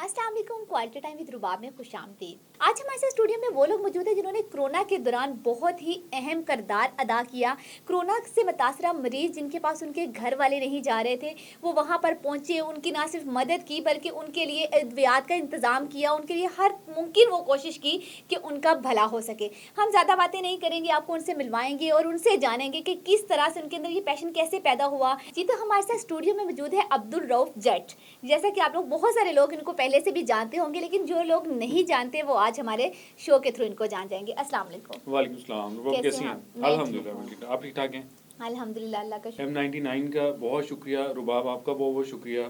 अस्सलाम वालेकुम। Quality time with रुबाब में खुशामदीद। आज हमारे साथ स्टूडियो में वो लोग मौजूद हैं जिन्होंने कोरोना के दौरान बहुत ही अहम किरदार अदा किया। कोरोना से मुतासरा मरीज जिनके पास उनके घर वाले नहीं जा रहे थे, वो वहाँ पर पहुँचे, उनकी ना सिर्फ मदद की बल्कि उनके लिए अद्वियात का इंतज़ाम किया, उनके लिए हर मुमकिन वो कोशिश की कि उनका भला हो सके। हम ज़्यादा बातें नहीं करेंगे, आपको उनसे मिलवाएंगे और उनसे जानेंगे कि किस तरह से उनके अंदर ये पैशन कैसे पैदा हुआ। जी, तो हमारे साथ स्टूडियो में मौजूद है अब्दुल रऊफ जट। जैसा कि आप लोग बहुत सारे लोग इनको पहले से भी जानते होंगे, लेकिन जो लोग नहीं जानते वो आज हमारे शो के थ्रू इनको जान जाएंगे। अस्सलाम वालेकुम। वालेकुम सलाम। वो कैसे कैसी हैं हैं? आप? मैं अल्हम्दुलिल्लाह ठीक हूँ। मैं ठीक। आप ठीक ठाक हैं? अल्हम्दुलिल्लाह, अल्लाह का शुक्र। M99 का बहुत शुक्रिया, रुबाब आपका बहुत बहुत शुक्रिया।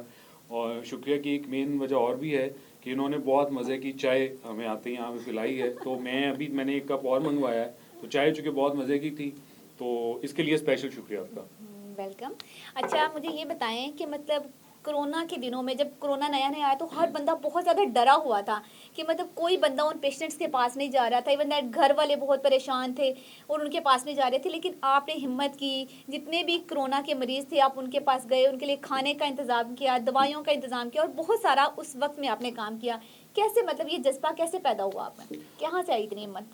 और शुक्रिया की एक मेन वजह और भी है कि इन्होंने बहुत मज़े की चाय हमें आते ही यहाँ पे पिलाई है। तो मैंने एक कप और मंगवाया है, तो चाय चूँकि बहुत मज़े की थी, तो इसके लिए स्पेशल शुक्रिया आपका। वेलकम। अच्छा, मुझे ये बताएं कि मतलब कोरोना के दिनों में जब कोरोना नया नया आया तो हर बंदा बहुत ज़्यादा डरा हुआ था कि मतलब कोई बंदा उन पेशेंट्स के पास नहीं जा रहा था। इवन दैट घर वाले बहुत परेशान थे और उनके पास नहीं जा रहे थे, लेकिन आपने हिम्मत की, जितने भी कोरोना के मरीज़ थे आप उनके पास गए, उनके लिए खाने का इंतज़ाम किया, दवाइयों का इंतज़ाम किया और बहुत सारा उस वक्त में आपने काम किया। कैसे, मतलब ये जज्बा कैसे पैदा हुआ आप में, कहाँ से आई इतनी हिम्मत?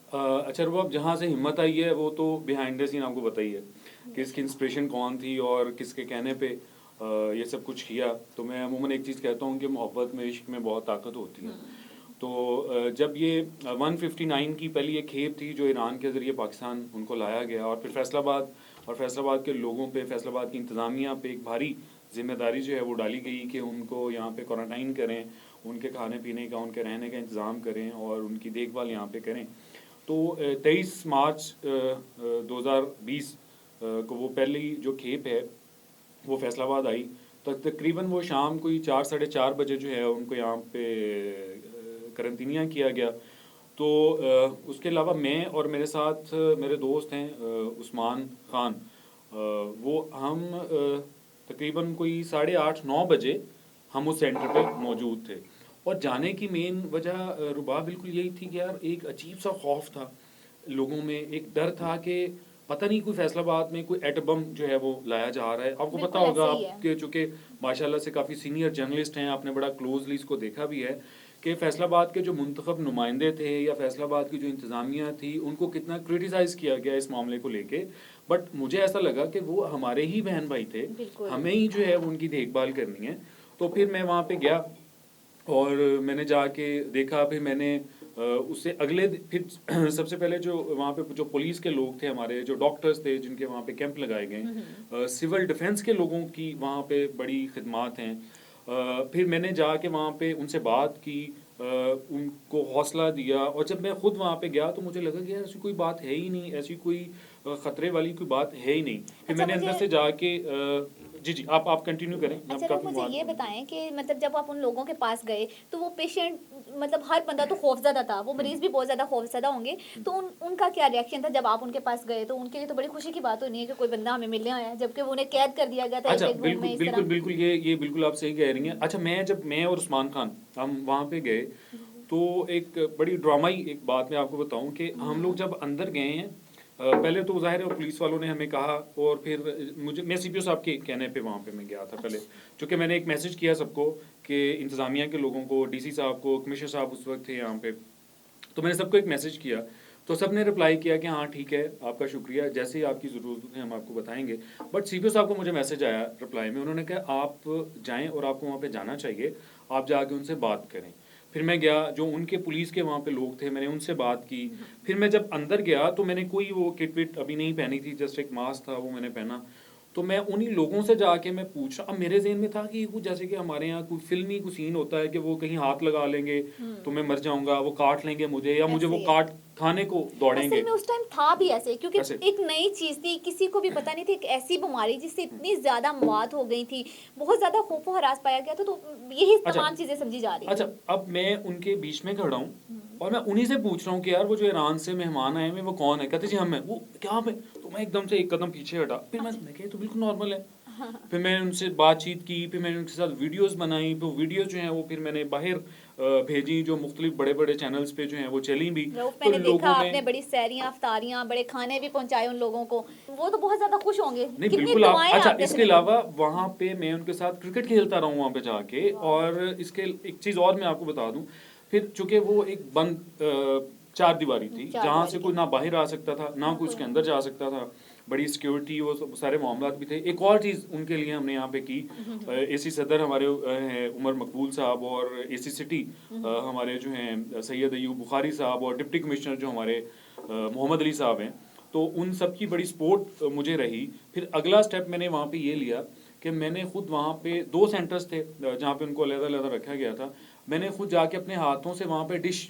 अच्छा रुबाब, जहाँ से हिम्मत आई है वो तो बिहाइंड द सीन आपको बताइए कि इसकी इंस्पिरेशन कौन थी और किसके कहने पे ये सब कुछ किया। तो मैं अमूमन एक चीज़ कहता हूँ कि मोहब्बत में, इश्क में बहुत ताकत होती है। तो जब ये 159 की पहली एक खेप थी जो ईरान के ज़रिए पाकिस्तान उनको लाया गया, और फिर फैसलाबाद के लोगों पे, फैसलाबाद की इंतज़ामिया पे एक भारी जिम्मेदारी जो है वो डाली गई कि उनको यहाँ पे क्वारंटाइन करें, उनके खाने पीने का, उनके रहने का इंतज़ाम करें और उनकी देखभाल यहाँ पे करें। तो 23 मार्च 2020 को वो पहली जो खेप है वो फैसलाबाद आई। तो तकरीबन वो शाम कोई 4 साढ़े 4 बजे जो है उनको यहाँ पे करंतनिया किया गया। तो उसके अलावा मैं और मेरे साथ मेरे दोस्त हैं उस्मान खान, वो हम तकरीबन कोई 8:30 9 बजे हम उस सेंटर पे मौजूद थे। और जाने की मेन वजह रुबा बिल्कुल यही थी कि यार एक अजीब सा खौफ था लोगों में, एक डर था कि पता नहीं कोई फैसलाबाद में कोई एटम बम जो है वो लाया जा रहा है। आपको पता बिल्कुल होगा, ऐसे ही है। आपके चूँकि माशाल्लाह से काफ़ी सीनियर जर्नलिस्ट हैं, आपने बड़ा क्लोजली इसको देखा भी है कि फैसलाबाद के जो मुंतखब नुमाइंदे थे या फैसलाबाद की जो इंतज़ामिया थी उनको कितना क्रिटिसाइज़ किया गया इस मामले को लेके। बट मुझे ऐसा लगा कि वो हमारे ही बहन भाई थे, बिल्कुल। हमें ही जो है वो उनकी देखभाल करनी है। तो फिर मैं वहाँ पे गया और मैंने जाके देखा। फिर मैंने उससे अगले फिर सबसे पहले जो वहाँ पे जो पुलिस के लोग थे, हमारे जो डॉक्टर्स थे जिनके वहाँ पे कैंप लगाए गए, सिविल डिफेंस के लोगों की वहाँ पे बड़ी खिदमात हैं। फिर मैंने जाके वहाँ पे उनसे बात की, उनको हौसला दिया। और जब मैं खुद वहाँ पे गया तो मुझे लगा कि यार ऐसी कोई बात है ही नहीं, ऐसी कोई ख़तरे वाली कोई बात है ही नहीं। फिर अच्छा, मैंने अंदर मुझे से जाके जी जी आप कंटिन्यू करें। मैं अच्छा, काफ़ी मुझे बात ये करूँगा। बताएं कि मतलब जब आप उन लोगों के पास गए तो वो पेशेंट, मतलब हर बंदा तो खौफज़दा था, वो मरीज़ भी बहुत ज़्यादा खौफज़दा होंगे। तो उनका क्या रिएक्शन था जब आप उनके पास गए? तो उनके लिए तो बड़ी खुशी की बात होनी है कि कोई बंदा हमें मिलने आया है, जबकि वो उन्हें कैद कर दिया गया था अच्छा, एक रूम बिल्कुल में इस बिल्कुल तरह। बिल्कुल, ये बिल्कुल आप सही कह रही हैं। अच्छा, मैं और उस्मान खान हम वहाँ पे गए तो एक बड़ी ड्रामाई एक बात मैं आपको बताऊं कि हम लोग जब अंदर गए हैं, पहले तो ज़ाहिर है पुलिस वालों ने हमें कहा। और फिर मैं सीपीओ साहब के कहने पे वहाँ पे मैं गया था पहले, क्योंकि मैंने एक मैसेज किया सबको कि इंतज़ामिया के लोगों को, डीसी साहब को, कमिश्नर साहब उस वक्त थे यहाँ पे, तो मैंने सबको एक मैसेज किया। तो सब ने रिप्लाई किया कि हाँ ठीक है, आपका शुक्रिया, जैसे ही आपकी ज़रूरत है हम आपको बताएंगे। बट सीपीओ साहब को मुझे मैसेज आया रिप्लाई में, उन्होंने कहा आप जाएं और आपको वहाँ पे जाना चाहिए, आप जाके उनसे बात करें। फिर मैं गया, जो उनके पुलिस के वहाँ पे लोग थे, मैंने उनसे बात की। फिर मैं जब अंदर गया तो मैंने कोई वो किट विट अभी नहीं पहनी थी, जस्ट एक मास्क था वो मैंने पहना। तो मैं उन्हीं लोगों से जाके मैं पूछ रहा, अब मेरे ज़हन में था कि कुछ जैसे कि हमारे यहाँ कोई फिल्मी कुछ सीन होता है कि वो कहीं हाथ लगा लेंगे तो मैं मर जाऊंगा, वो काट लेंगे मुझे, या मुझे ऐसे वो ही है। काट खाने को असल दौड़ेंगे में उस टाइम था भी ऐसे, क्योंकि ऐसे। एक नई चीज थी, किसी को भी पता नहीं थी, एक ऐसी बीमारी जिससे इतनी ज्यादा मौत हो गई थी, बहुत ज्यादा खौफ व हरास पाया गया था। तो यही अच्छा तमाम चीजें समझी जा रही अच्छा, थी। अब मैं उनके बीच में खड़ा हूँ और मैं उन्हीं से पूछ रहा हूँ कि यार वो जो ईरान से मेहमान आए हैं वो कौन है? कहते जी हम हैं। वो क्या हम हैं? तो मैं एकदम से एक कदम पीछे हटा। फिर मैं कहा ये तो बिल्कुल नॉर्मल है। फिर मैंने उनसे बातचीत की, फिर मैंने उनके साथ वीडियोस बनाई, तो वीडियोस जो हैं वो फिर मैंने बाहर भेजी, जो मुख्तलिफ बड़े बड़े चैनल्स पे जो हैं वो चली भी। रऊफ, तो मैंने देखा लोगों आपने में बड़ी सैरियां अफ्तारियां बड़े खाने भी पहुंचाए उन लोगों को, वो तो बहुत ज्यादा खुश होंगे। नहीं कितनी बिल्कुल आप दुआएं अच्छा, आप जैसे इसके लोगों अलावा वहाँ पे मैं उनके साथ क्रिकेट खेलता रहा हूँ वहाँ पे जाके। और इसके एक चीज़ और मैं आपको बता दूँ, फिर चूंकि वो एक बंद चार दीवारी थी चार जहाँ दीवारी से के कोई ना बाहर आ सकता था ना कोई उसके अंदर जा सकता था, बड़ी सिक्योरिटी वो सारे मामला भी थे। एक और चीज़ उनके लिए हमने यहाँ पे की, एसी सदर हमारे हैं उमर मकबूल साहब, और एसी सिटी हमारे जो हैं सैयद अयूब बुखारी साहब, और डिप्टी कमिश्नर जो हमारे मोहम्मद अली साहब हैं, तो उन सब की बड़ी सपोर्ट मुझे रही। फिर अगला स्टेप मैंने वहाँ पे ये लिया कि मैंने खुद वहाँ पे 2 सेंटर्स थे जहाँ पे उनको अलग-अलग रखा गया था। मैंने खुद जाके अपने हाथों से वहाँ पे डिश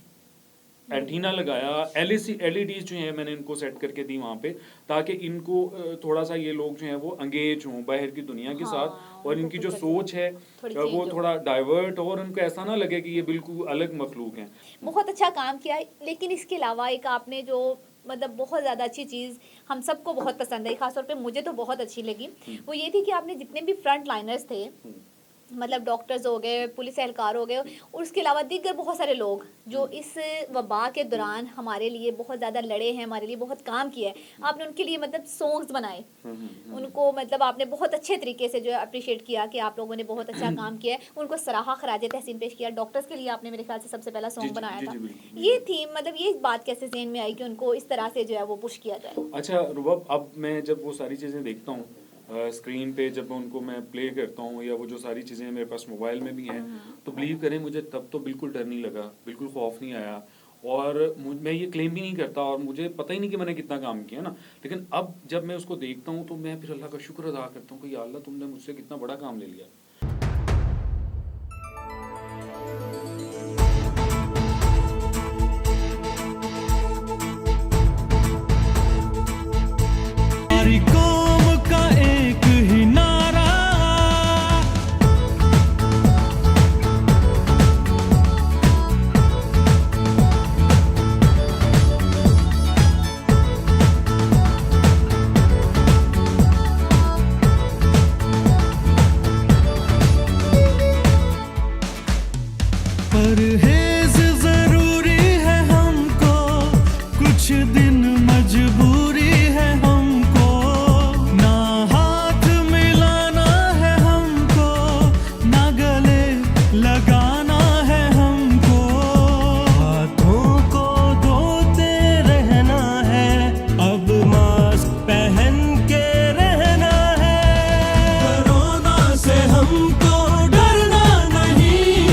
एंटीना लगाया, एलईडीज जो हैं मैंने इनको सेट करके दी वहाँ पे, ताकि इनको थोड़ा सा ये लोग जो हैं वो अंगेज हों बाहर की दुनिया के साथ, हाँ, और उनको इनकी कुछ जो ऐसे सोच है थोड़ी वो चेंज हो। थोड़ा डाइवर्ट हो, और उनको ऐसा ना लगे कि ये बिल्कुल अलग मखलूक हैं। बहुत अच्छा काम किया है। लेकिन इसके अलावा एक आपने जो मतलब बहुत ज़्यादा अच्छी चीज़ हम सबको बहुत पसंद आई, खासतौर पे मुझे तो बहुत अच्छी लगी, वो ये थी कि आपने जितने भी फ्रंट लाइनर्स थे, मतलब डॉक्टर्स हो गए, पुलिस एहलकार हो गए, और उसके अलावा दीगर बहुत सारे लोग जो इस वबा के दौरान हमारे लिए बहुत ज़्यादा लड़े हैं, हमारे लिए बहुत काम किया है, आपने उनके लिए मतलब सॉन्ग्स बनाए, उनको मतलब आपने बहुत अच्छे तरीके से जो है अप्रिशिएट किया कि आप लोगों ने बहुत अच्छा काम किया है, उनको सराहा खराज तहसीन पेश किया। डॉक्टर्स के लिए आपने मेरे ख्याल से सबसे पहला जी सॉन्ग जी बनाया जी था। जी बिल्कुल ये बिल्कुल। थी मतलब ये बात कैसे ज़हन में आई कि उनको इस तरह से जो है वो पुश किया जाए? अच्छा रुबाब, अब मैं जब वो सारी चीज़ें देखता हूँ स्क्रीन पे, जब उनको मैं प्ले करता हूँ, या वो जो सारी चीज़ें मेरे पास मोबाइल में भी हैं, तो बिलीव करें मुझे तब तो बिल्कुल डर नहीं लगा, बिल्कुल खौफ नहीं आया। और मैं ये क्लेम भी नहीं करता, और मुझे पता ही नहीं कि मैंने कितना काम किया ना, लेकिन अब जब मैं उसको देखता हूँ तो मैं फिर अल्लाह का शुक्र अदा करता हूँ कि या अल्लाह तुमने मुझसे कितना बड़ा काम ले लिया। हमारी कौम का एक ही नारा, परहेज जरूरी है हमको, कुछ दिन मजबूरी है हमको, ना हाथ मिलाना है हमको, ना गले लगाना है हमको, हाथों को धोते रहना है, अब मास्क पहन के रहना है, कोरोना से हमको डरना नहीं,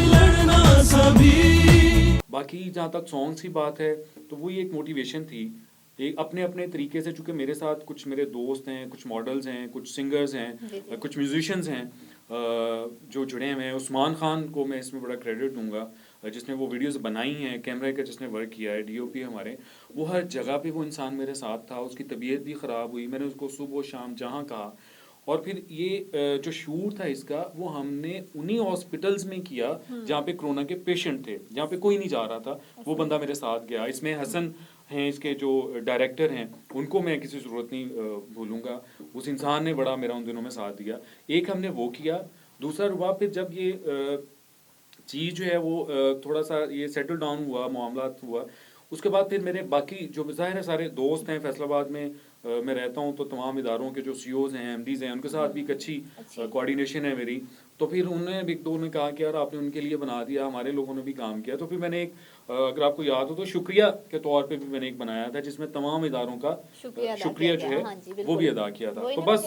लड़ना सभी। बाकी जहाँ तक सॉन्ग्स की बात है, तो वो एक मोटिवेशन थी, एक अपने अपने तरीके से, चूंकि मेरे साथ कुछ मेरे दोस्त हैं, कुछ मॉडल्स हैं, कुछ सिंगर्स जी, हैं, जी। कुछ म्यूजिशियंस हैं जो जुड़े हुए हैं। उस्मान खान को मैं इसमें बड़ा क्रेडिट दूंगा, जिसने वो वीडियोस बनाई हैं, कैमरे का जिसने वर्क किया है, डीओपी हमारे, वो हर जगह पे वो इंसान मेरे साथ था। उसकी तबीयत भी ख़राब हुई, मैंने उसको सुबह शाम जहाँ कहा, और फिर ये जो शूट था इसका, वो हमने उन्हीं हॉस्पिटल्स में किया जहाँ पे कोरोना के पेशेंट थे, जहाँ पे कोई नहीं जा रहा था, वो बंदा मेरे साथ गया। इसमें हसन हैं इसके जो डायरेक्टर हैं, उनको मैं किसी ज़रूरत नहीं भूलूंगा, उस इंसान ने बड़ा मेरा उन दिनों में साथ दिया। एक हमने वो किया, दूसरा रुबाब फिर जब ये चीज़ जो है वो थोड़ा सा ये सेटल डाउन हुआ, मामला हुआ, उसके बाद फिर मेरे बाकी जो ज़ाहिर है सारे दोस्त हैं फैसलाबाद में, मैं रहता हूँ, तो तमाम इदारों के जो सीईओज़ हैं, एमडीज़ हैं, उनके साथ भी एक अच्छी कोऑर्डिनेशन है मेरी। तो फिर उन्होंने भी, एक दो ने कहा कि यार आपने उनके लिए बना दिया, हमारे लोगों ने भी काम किया, तो फिर मैंने एक अगर आपको याद हो तो शुक्रिया के तौर पे भी मैंने एक बनाया था, जिसमें तमाम इदारों का शुक्रिया अदा शुक्रिया किया जो गया। है हाँ जी, वो बिल्कुल। भी अदा किया था। वही तो ना बस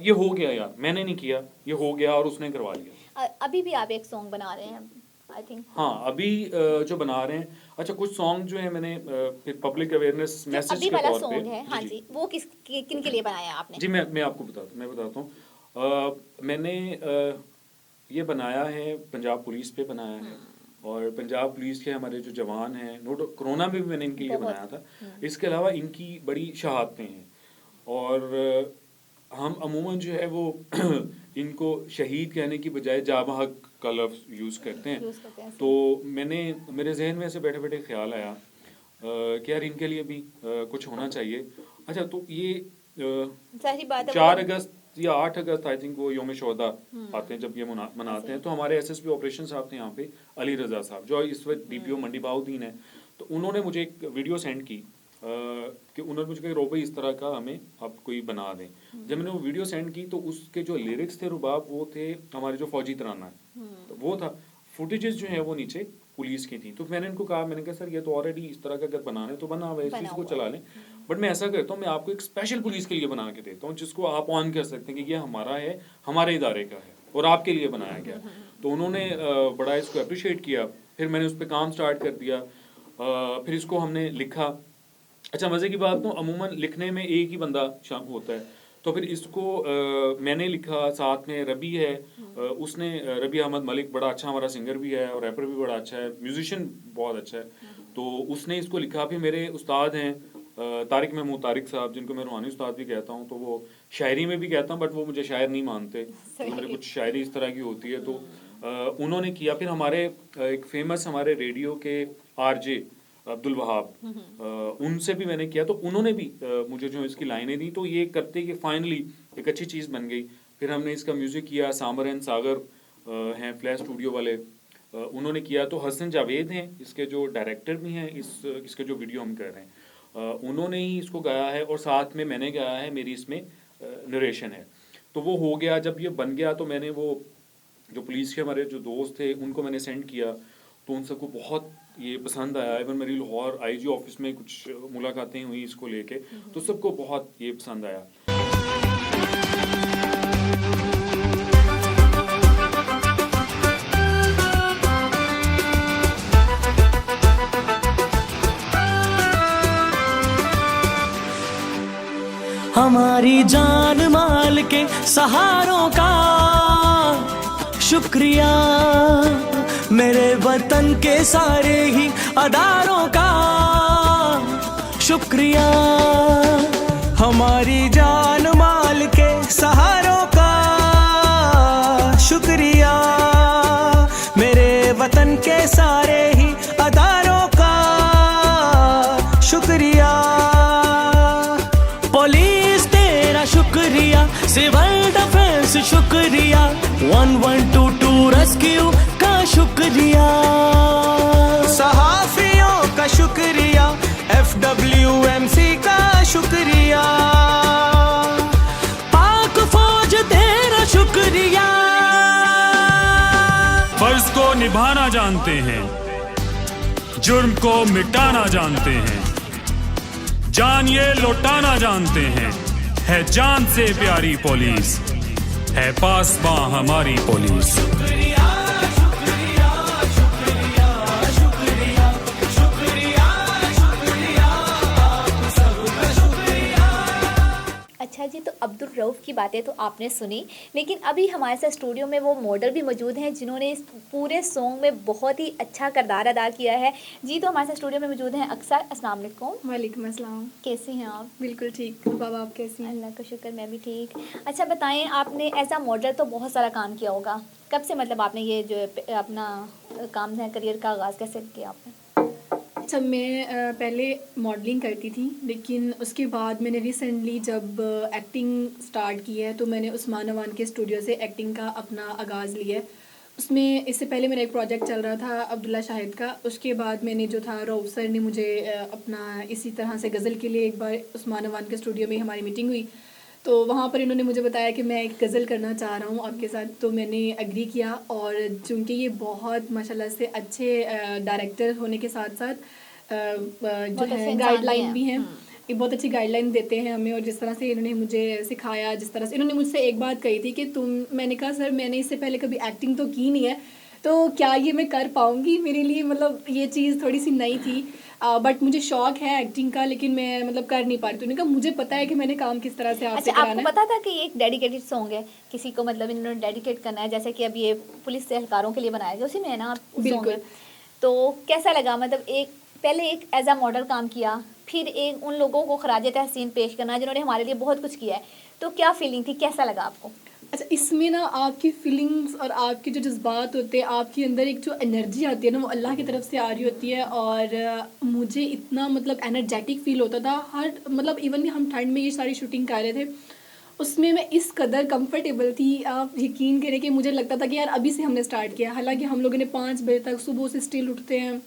ये हो गया यार, मैंने नहीं किया, ये हो गया और उसने करवा लिया। अभी भी आप एक सॉन्ग बना रहे हैं, आई थिंक। हाँ अभी जो बना रहे हैं, अच्छा कुछ सॉन्ग जो है मैंने फिर पब्लिक अवेयरनेस जो मैसेज अभी के वाला तौर पे, सॉन्ग है, हाँ जी, वो किन के लिए बनाया आपने? जी मैं आपको बताता हूँ। मैंने ये बनाया है, पंजाब पुलिस पे बनाया है, और पंजाब पुलिस के हमारे जो जवान हैं, नोट कोरोना में भी मैंने इनके लिए बहुत। बनाया था। इसके अलावा इनकी बड़ी शहादतें हैं, और हम अमूमन जो है वो इनको शहीद कहने की बजाय जाबहक का लफ्ज़ यूज़ करते हैं। यूज करते हैं। तो मेरे जहन में ऐसे बैठे बैठे ख्याल आया कि यार इनके लिए भी कुछ होना चाहिए। अच्छा तो ये सारी बात है 4 अगस्त या 8 अगस्त आई थिंक वो योम शोहदा आते हैं, जब ये मनाते हैं, तो हमारे एसएसपी ऑपरेशन साहब थे यहाँ पे, अली रजा साहब, जो इस वक्त डीपीओ मंडी बहाउद्दीन है, तो उन्होंने मुझे एक वीडियो सेंड की कि उन्होंने मुझे कहा रोबे इस तरह का हमें आप कोई बना दें। जब मैंने वो वीडियो सेंड की तो उसके जो लिरिक्स थे रुबाब, वो थे हमारे जो फौजी तराना है, तो वो था। फुटेजेस जो है वो नीचे पुलिस की थी, तो मैंने इनको कहा, मैंने कहा सर ये तो ऑलरेडी इस तरह का अगर बनाना है तो बना हुआ है, इस चीज़ को चला लें, बट मैं ऐसा करता हूँ, मैं आपको एक स्पेशल पुलिस के लिए बना के देता हूँ जिसको आप ऑन कर सकते हैं कि ये हमारा है, हमारे इदारे का है और आपके लिए बनाया गया। तो उन्होंने बड़ा इसको अप्रिशिएट किया, फिर मैंने उस पर काम स्टार्ट कर दिया, फिर इसको हमने लिखा। अच्छा मज़े की बात, तो अमूमन लिखने में एक ही बंदा शामिल होता है, तो फिर इसको मैंने लिखा, साथ में रबी है, उसने रबी अहमद मलिक बड़ा अच्छा हमारा सिंगर भी है और रैपर भी बड़ा अच्छा है, म्यूजिशियन बहुत अच्छा है, तो उसने इसको लिखा। फिर मेरे उस्ताद हैं तारिक महमूद तारिक साहब, जिनको मैं रूहानी उस्ताद भी कहता हूँ, तो वो शायरी में भी कहता हूँ बट वो मुझे शायर नहीं मानते, तो मेरे कुछ शायरी इस तरह की होती है, तो उन्होंने किया। फिर हमारे एक फेमस हमारे रेडियो के आरजे अब्दुल वहाब, उनसे भी मैंने किया, तो उन्होंने भी मुझे जो इसकी लाइनें दी, तो ये करते कि फाइनली एक अच्छी चीज़ बन गई। फिर हमने इसका म्यूज़िक किया, सामर एंड सागर हैं फ्लैश स्टूडियो वाले, उन्होंने किया। तो हसन जावेद हैं इसके जो डायरेक्टर भी हैं, इसके जो वीडियो हम कर रहे हैं, उन्होंने ही इसको गाया है और साथ में मैंने गाया है, मेरी इसमें नरेशन है। तो वो हो गया, जब ये बन गया तो मैंने वो जो पुलिस के हमारे जो दोस्त थे उनको मैंने सेंड किया, तो उन सबको बहुत ये पसंद आया। इवन मेरी लाहौर आईजी ऑफिस में कुछ मुलाकातें हुई इसको लेके, तो सबको बहुत ये पसंद आया। हमारी जान माल के सहारों का शुक्रिया, मेरे वतन के सारे ही अदारों का शुक्रिया। हमारी जान माल के सहारों का शुक्रिया, मेरे वतन के सारे ही अदारों का शुक्रिया। पुलिस तेरा शुक्रिया, सिविल डिफेंस शुक्रिया, 1122 रेस्क्यू का शुक्रिया, सहाफियों का शुक्रिया, FWMC का शुक्रिया, पाक फौज तेरा शुक्रिया। फर्ज को निभाना जानते हैं, जुर्म को मिटाना जानते हैं, जान ये लौटाना जानते हैं, है जान से प्यारी पुलिस, है पासबां हमारी पुलिस। अच्छा जी, तो अब्दुल रऊफ की बातें तो आपने सुनी, लेकिन अभी हमारे साथ स्टूडियो में वो मॉडल भी मौजूद हैं जिन्होंने इस पूरे सॉन्ग में बहुत ही अच्छा किरदार अदा किया है। जी, तो हमारे साथ स्टूडियो में मौजूद हैं अक्सर। अस्सलाम वालेकुम। वालेकुम अस्सलाम। कैसी हैं आप? बिल्कुल ठीक। बाबा आप कैसी हैं? अल्लाह का शुक्र, मैं भी ठीक। अच्छा बताएं, आपने एज अ मॉडल तो बहुत सारा काम किया होगा, कब से मतलब आपने ये जो अपना काम है, करियर का आगाज़ कैसे किया आपने? अच्छा, मैं पहले मॉडलिंग करती थी, लेकिन उसके बाद मैंने रिसेंटली जब एक्टिंग स्टार्ट की है तो मैंने उस्मान अवान के स्टूडियो से एक्टिंग का अपना आगाज़ लिया है। उसमें इससे पहले मेरा एक प्रोजेक्ट चल रहा था अब्दुल्ला शाहिद का, उसके बाद मैंने जो था रऊफ सर ने मुझे अपना इसी तरह से गज़ल के लिए एक बार उस्मान अवान के स्टूडियो में हमारी मीटिंग हुई, तो वहाँ पर इन्होंने मुझे बताया कि मैं एक गज़ल करना चाह रहा हूँ आपके साथ, तो मैंने एग्री किया। और चूँकि ये बहुत माशाल्लाह से अच्छे डायरेक्टर होने के साथ साथ जो है गाइडलाइन भी हैं, ये बहुत अच्छी गाइडलाइन देते हैं हमें। और जिस तरह से इन्होंने मुझे सिखाया, जिस तरह से इन्होंने मुझसे एक बात कही थी कि मैंने कहा सर मैंने इससे पहले कभी एक्टिंग तो की नहीं है, तो क्या ये मैं कर पाऊँगी? मेरे लिए मतलब ये चीज़ थोड़ी सी नई थी, बट मुझे शौक है एक्टिंग का, लेकिन मैं मतलब कर नहीं पा रही। तो उन्होंने कहा मुझे पता है कि मैंने काम किस तरह से आपसे कराना है। आपको पता था कि ये एक डेडिकेटेड सॉन्ग है, किसी को मतलब इन्होंने डेडिकेट करना है, जैसे कि अब ये पुलिस एहलकारों के लिए बनाया गया, उसी में है ना बिल्कुल। तो कैसा लगा, मतलब एक पहले एक एज अ मॉडल काम किया, फिर एक उन लोगों को खराज तहसीन पेश करना जिन्होंने हमारे लिए बहुत कुछ किया है, तो क्या फीलिंग थी, कैसा लगा आपको? अच्छा, इसमें ना आपकी फीलिंग्स और आपके जो जज़्बात होते हैं, आपके अंदर एक जो एनर्जी आती है ना, वो अल्लाह की तरफ से आ रही होती है। और मुझे इतना मतलब एनर्जेटिक फ़ील होता था हर मतलब इवन हम ठंड में ये सारी शूटिंग कर रहे थे, उसमें मैं इस कदर कंफर्टेबल थी, आप यकीन करें कि मुझे लगता था कि यार अभी से हमने स्टार्ट किया। हालांकि हम लोगों ने 5 बजे तक सुबह से स्टिल उठते हैं,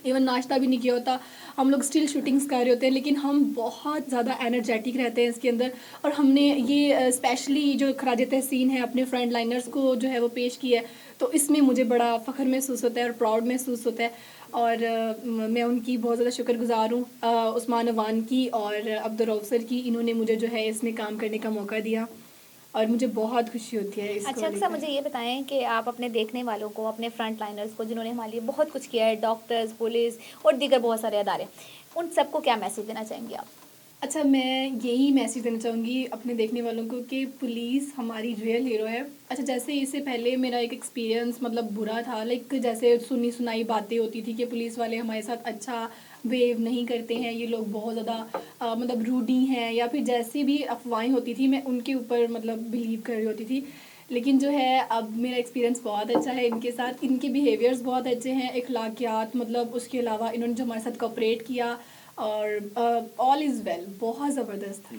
इवन नाश्ता भी नहीं किया होता, हम लोग स्टिल शूटिंग्स कर रहे होते हैं, लेकिन हम बहुत ज़्यादा एनर्जेटिक रहते हैं इसके अंदर। और हमने ये स्पेशली जो खराज तहसीन है अपने फ्रंट लाइनर्स को जो है वो पेश किया है, तो इसमें मुझे बड़ा फ़ख्र महसूस होता है और प्राउड महसूस होता है। और मैं उनकी बहुत ज़्यादा शुक्रगुजार हूँ, उस्मान अवान की और अब्दुल रऊफ सर की। इन्होंने मुझे जो है इसमें काम करने का मौका दिया और मुझे बहुत खुशी होती है इसको अच्छा, अक्सर लेकर। मुझे ये बताएं कि आप अपने देखने वालों को, अपने फ्रंट लाइनर्स को, जिन्होंने हमारे लिए बहुत कुछ किया है, डॉक्टर्स, पुलिस और दीगर बहुत सारे अदारे, उन सबको क्या मैसेज देना चाहेंगे आप? अच्छा, मैं यही मैसेज देना चाहूँगी अपने देखने वालों को कि पुलिस हमारी रियल हीरो है। अच्छा, जैसे इससे पहले मेरा एक एक्सपीरियंस मतलब बुरा था, लाइक जैसे सुनी सुनाई बातें होती थी कि पुलिस वाले हमारे साथ अच्छा बिहेव नहीं करते हैं, ये लोग बहुत ज़्यादा मतलब रूडी हैं, या फिर जैसी भी अफवाहें होती थी मैं उनके ऊपर मतलब बिलीव कर रही होती थी। लेकिन जो है अब मेरा एक्सपीरियंस बहुत अच्छा है इनके साथ, इनके बिहेवियर्स बहुत अच्छे हैं, अखलाकियात मतलब उसके अलावा इन्होंने जो हमारे साथ कोऑपरेट किया और ऑल इज़ वेल, बहुत ज़बरदस्त था।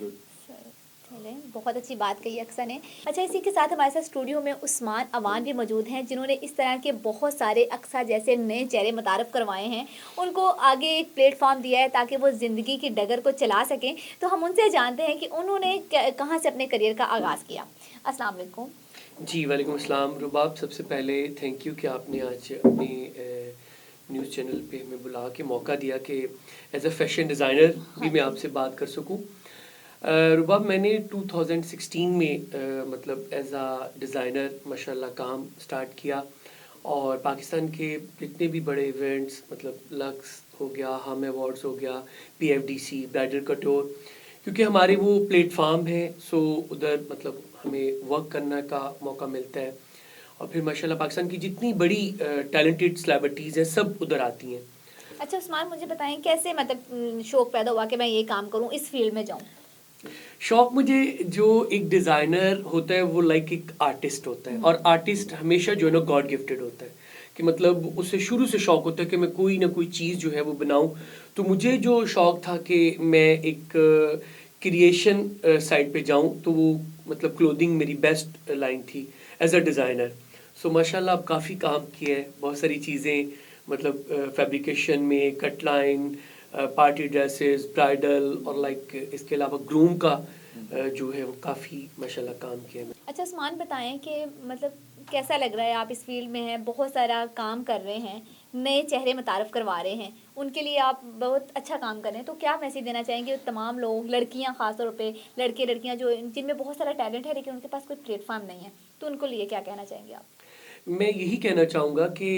चलें, बहुत अच्छी बात कही अक्सर ने। अच्छा, इसी के साथ हमारे साथ स्टूडियो में उस्मान अवान भी मौजूद हैं, जिन्होंने इस तरह के बहुत सारे अक्सा जैसे नए चेहरे मुतारफ़ करवाए हैं, उनको आगे एक प्लेटफॉर्म दिया है ताकि वो ज़िंदगी की डगर को चला सकें। तो हम उनसे जानते हैं कि उन्होंने कहाँ से अपने करियर का आगाज़ किया। अस्सलाम वालेकुम। जी वालेकुम अस्सलाम। रुबाब, सबसे पहले थैंक यू कि आपने आज अपने न्यूज़ चैनल पे हमें बुला के मौका दिया कि एज अ फैशन डिज़ाइनर भी मैं आपसे बात कर सकूं। रुबाब, मैंने 2016 में मतलब एज अ डिज़ाइनर माशाल्लाह काम स्टार्ट किया और पाकिस्तान के जितने भी बड़े इवेंट्स मतलब लक्स हो गया, हम अवार्ड्स हो गया, PFDC, ब्राइडल कटोर, क्योंकि हमारे वो प्लेटफार्म है, सो उधर मतलब हमें वर्क करने का मौका मिलता है। और फिर माशाल्लाह पाकिस्तान की जितनी बड़ी टैलेंटेड सेलिब्रिटीज़ हैं सब उधर आती हैं। अच्छा उस्मान, मुझे बताएं कैसे मतलब शौक पैदा हुआ कि मैं ये काम करूं, इस फील्ड में जाऊं? शौक मुझे, जो एक डिज़ाइनर होता है वो लाइक एक आर्टिस्ट होता है, और आर्टिस्ट हमेशा जो है ना गॉड गिफ्टेड होता है, कि मतलब उसे शुरू से शौक होता है कि मैं कोई ना कोई चीज़ जो है वो बनाऊं। तो मुझे जो शौक था कि मैं एक क्रिएशन साइड पे जाऊं, तो वो मतलब क्लोथिंग मेरी बेस्ट लाइन थी एज अ डिज़ाइनर। सो माशाल्लाह अब काफ़ी काम किया है, बहुत सारी चीज़ें मतलब फैब्रिकेशन में, cut line, party dresses, bridal और लाइक इसके अलावा ग्रूम का जो है वो काफ़ी माशाल्लाह काम किया है। अच्छा उस्मान, बताएं कि मतलब कैसा लग रहा है, आप इस फील्ड में हैं, बहुत सारा काम कर रहे हैं, नए चेहरे मुतारफ़ करवा रहे हैं, उनके लिए आप बहुत अच्छा काम कर रहे हैं, तो क्या मैसेज देना चाहेंगे तमाम लोग, लड़कियां ख़ास तौर पे, लड़के लड़कियां जो जिनमें बहुत सारा टैलेंट है लेकिन उनके पास कोई प्लेटफॉर्म नहीं है, तो उनको लिए क्या कहना चाहेंगे आप? मैं यही कहना चाहूँगा कि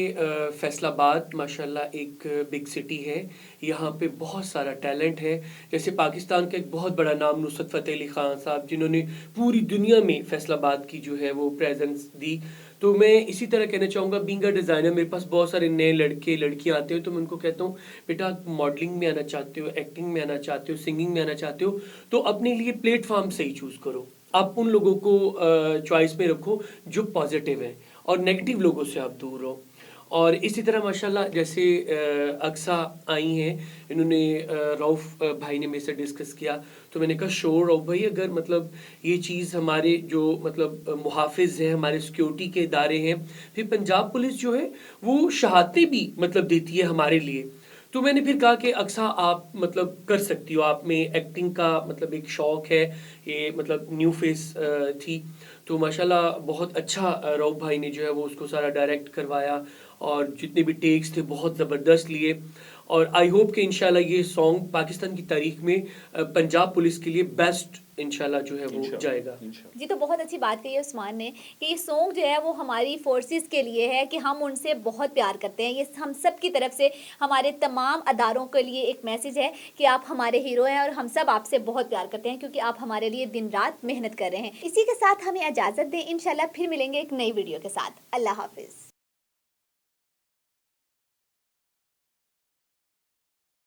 फैसलाबाद माशाल्लाह एक बिग सिटी है, यहाँ पे बहुत सारा टैलेंट है। जैसे पाकिस्तान का एक बहुत बड़ा नाम नुसरत फ़तेह अली ख़ान साहब, जिन्होंने पूरी दुनिया में फैसलाबाद की जो है वो प्रेजेंस दी। तो मैं इसी तरह कहना चाहूँगा, बीइंग अ डिज़ाइनर मेरे पास बहुत सारे नए लड़के लड़कियाँ आते हैं, तो मैं उनको कहता हूँ बेटा मॉडलिंग में आना चाहते हो, एक्टिंग में आना चाहते हो, सिंगिंग में आना चाहते हो, तो अपने लिए प्लेटफॉर्म सही चूज़ करो। आप उन लोगों को चॉइस में रखो जो पॉजिटिव हैं, और नेगेटिव लोगों से आप दूर रहो। और इसी तरह माशाल्लाह जैसे अक्सा आई हैं, इन्होंने रऊफ़ भाई ने मेरे से डिस्कस किया, तो मैंने कहा श्योर रऊफ़ भाई, अगर मतलब ये चीज़ हमारे जो मतलब मुहाफ़िज़ हैं, हमारे सिक्योरिटी के इदारे हैं, फिर पंजाब पुलिस जो है वो शहादतें भी मतलब देती है हमारे लिए। तो मैंने फिर कहा कि अक्सा आप मतलब कर सकती हो, आप में एक्टिंग का मतलब एक शौक़ है, ये मतलब न्यू फेस थी। तो माशाल्लाह बहुत अच्छा रऊफ़ भाई ने जो है वो उसको सारा डायरेक्ट करवाया, और जितने भी टेक्स थे बहुत ज़बरदस्त लिए। और आई होप कि इंशाल्लाह ये सॉन्ग पाकिस्तान की तारीख में पंजाब पुलिस के लिए बेस्ट इंशाल्लाह जो है वो जाएगा। जी, तो बहुत अच्छी बात कही है उस्मान ने कि ये सॉन्ग जो है वो हमारी फोर्सेस के लिए है, कि हम उनसे बहुत प्यार करते हैं। ये हम सब की तरफ से हमारे तमाम अदारों के लिए एक मैसेज है कि आप हमारे हीरो हैं और हम सब आपसे बहुत प्यार करते हैं, क्योंकि आप हमारे लिए दिन रात मेहनत कर रहे हैं। इसी के साथ हमें इजाज़त दें, इंशाल्लाह फिर मिलेंगे एक नई वीडियो के साथ। अल्लाह हाफिज़।